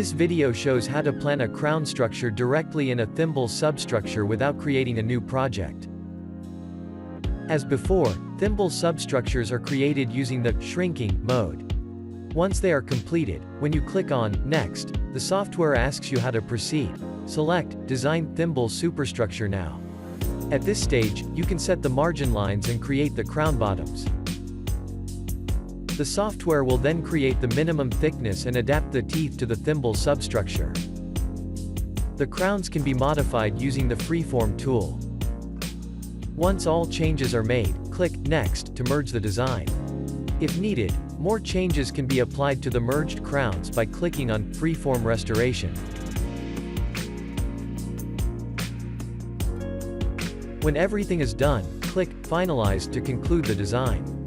This video shows how to plan a crown structure directly in a thimble substructure without creating a new project. As before, thimble substructures are created using the shrinking mode. Once they are completed, when you click on Next, the software asks you how to proceed. Select Design Thimble Superstructure now. At this stage, you can set the margin lines and create the crown bottoms. The software will then create the minimum thickness and adapt the teeth to the thimble substructure. The crowns can be modified using the freeform tool. Once all changes are made, click Next to merge the design. If needed, more changes can be applied to the merged crowns by clicking on Freeform Restoration. When everything is done, click Finalize to conclude the design.